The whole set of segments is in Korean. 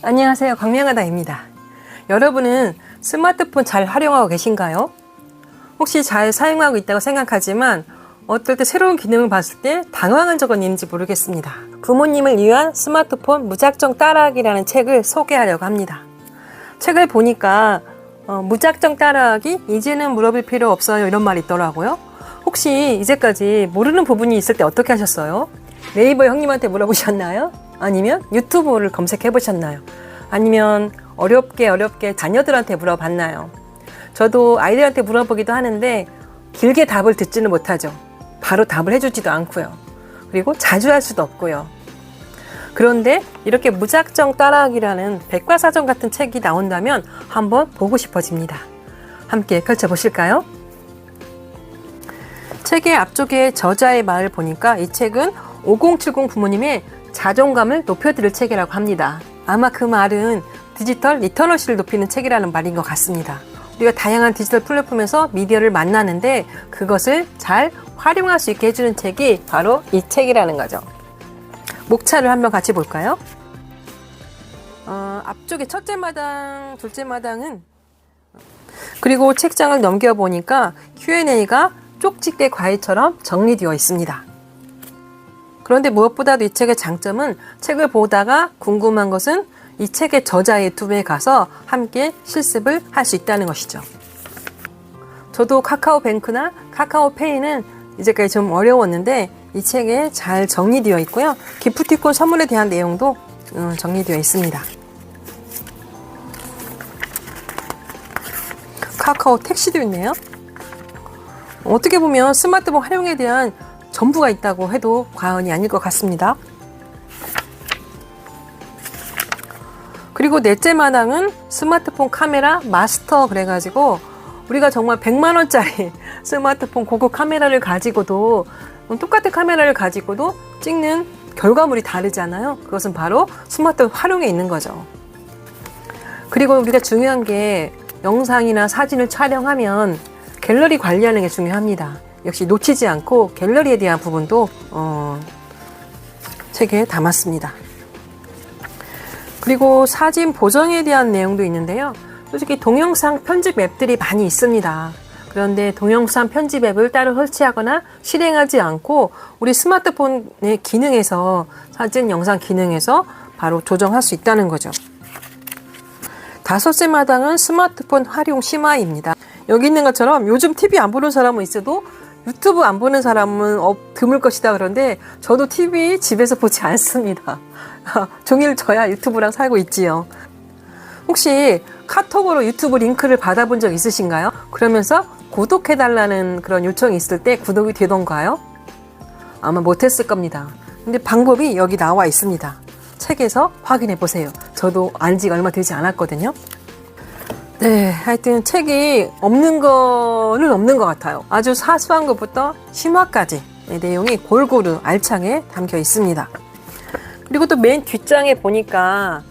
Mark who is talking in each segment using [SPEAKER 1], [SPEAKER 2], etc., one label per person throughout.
[SPEAKER 1] 안녕하세요, 광명하다입니다. 여러분은 스마트폰 잘 활용하고 계신가요? 혹시 잘 사용하고 있다고 생각하지만 어떨 때 새로운 기능을 봤을 때 당황한 적은 있는지 모르겠습니다. 부모님을 위한 스마트폰 무작정 따라하기라는 책을 소개하려고 합니다. 책을 보니까 무작정 따라하기 이제는 물어볼 필요 없어요 이런 말이 있더라고요. 혹시 이제까지 모르는 부분이 있을 때 어떻게 하셨어요? 네이버 형님한테 물어보셨나요? 아니면 유튜브를 검색해 보셨나요? 아니면 어렵게 자녀들한테 물어봤나요? 저도 아이들한테 물어보기도 하는데 길게 답을 듣지는 못하죠. 바로 답을 해주지도 않고요. 그리고 자주 할 수도 없고요. 그런데 이렇게 무작정 따라하기라는 백과사전 같은 책이 나온다면 한번 보고 싶어집니다. 함께 펼쳐보실까요? 책의 앞쪽에 저자의 말을 보니까 이 책은 5070 부모님의 자존감을 높여드릴 책이라고 합니다. 아마 그 말은 디지털 리터러시를 높이는 책이라는 말인 것 같습니다. 우리가 다양한 디지털 플랫폼에서 미디어를 만나는데 그것을 잘 활용할 수 있게 해주는 책이 바로 이 책이라는 거죠. 목차를 한번 같이 볼까요? 앞쪽에 첫째 마당, 둘째 마당은 그리고 책장을 넘겨보니까 Q&A가 쪽집게 과일처럼 정리되어 있습니다. 그런데 무엇보다도 이 책의 장점은 책을 보다가 궁금한 것은 이 책의 저자의 유튜브에 가서 함께 실습을 할 수 있다는 것이죠. 저도 카카오뱅크나 카카오페이는 이제까지 좀 어려웠는데 이 책에 잘 정리되어 있고요. 기프티콘 선물에 대한 내용도 정리되어 있습니다. 카카오 택시도 있네요. 어떻게 보면 스마트폰 활용에 대한 전부가 있다고 해도 과언이 아닐 것 같습니다. 그리고 넷째 마당은 스마트폰 카메라 마스터 그래가지고 우리가 정말 100만원짜리 스마트폰 고급 카메라를 가지고도 똑같은 카메라를 가지고도 찍는 결과물이 다르잖아요. 그것은 바로 스마트폰 활용에 있는 거죠. 그리고 우리가 중요한 게 영상이나 사진을 촬영하면 갤러리 관리하는 게 중요합니다. 역시 놓치지 않고 갤러리에 대한 부분도 책에 담았습니다. 그리고 사진 보정에 대한 내용도 있는데요. 솔직히 동영상 편집 앱들이 많이 있습니다. 그런데 동영상 편집 앱을 따로 설치하거나 실행하지 않고 우리 스마트폰의 기능에서 사진, 영상 기능에서 바로 조정할 수 있다는 거죠. 다섯째 마당은 스마트폰 활용 심화입니다. 여기 있는 것처럼 요즘 TV 안 보는 사람은 있어도 유튜브 안 보는 사람은 드물 것이다. 그런데 저도 TV 집에서 보지 않습니다. 종일 저야 유튜브랑 살고 있지요. 혹시 카톡으로 유튜브 링크를 받아본 적 있으신가요? 그러면서 구독해달라는 그런 요청이 있을 때 구독이 되던가요? 아마 못했을 겁니다. 근데 방법이 여기 나와 있습니다. 책에서 확인해 보세요. 저도 안지가 얼마 되지 않았거든요. 네, 하여튼 책이 없는 거는 없는 것 같아요. 아주 사소한 것부터 심화까지 내용이 골고루 알차게 담겨 있습니다. 그리고 또 맨 뒷장에 보니까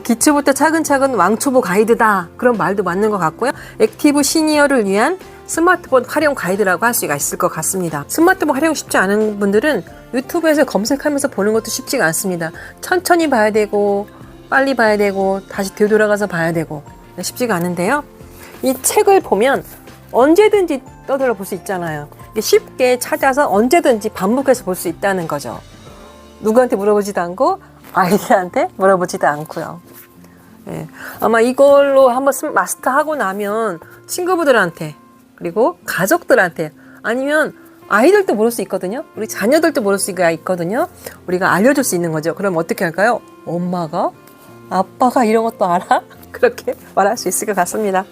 [SPEAKER 1] 기초부터 차근차근 왕초보 가이드다 그런 말도 맞는 것 같고요. 액티브 시니어를 위한 스마트폰 활용 가이드라고 할 수가 있을 것 같습니다. 스마트폰 활용 쉽지 않은 분들은 유튜브에서 검색하면서 보는 것도 쉽지가 않습니다. 천천히 봐야 되고 빨리 봐야 되고 다시 되돌아가서 봐야 되고 쉽지가 않은데요. 이 책을 보면 언제든지 떠들어 볼 수 있잖아요. 쉽게 찾아서 언제든지 반복해서 볼 수 있다는 거죠. 누구한테 물어보지도 않고 아이들한테 물어보지도 않고요. 네. 아마 이걸로 한번 마스터하고 나면 친구분들한테 그리고 가족들한테 아니면 아이들도 모를 수 있거든요. 우리 자녀들도 모를 수가 있거든요. 우리가 알려줄 수 있는 거죠. 그럼 어떻게 할까요? 엄마가? 아빠가 이런 것도 알아? 그렇게 말할 수 있을 것 같습니다.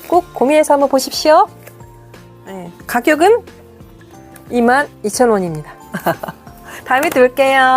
[SPEAKER 1] 꼭 고민해서 한번 보십시오. 네. 가격은 22,000원입니다. 다음에 또 올게요.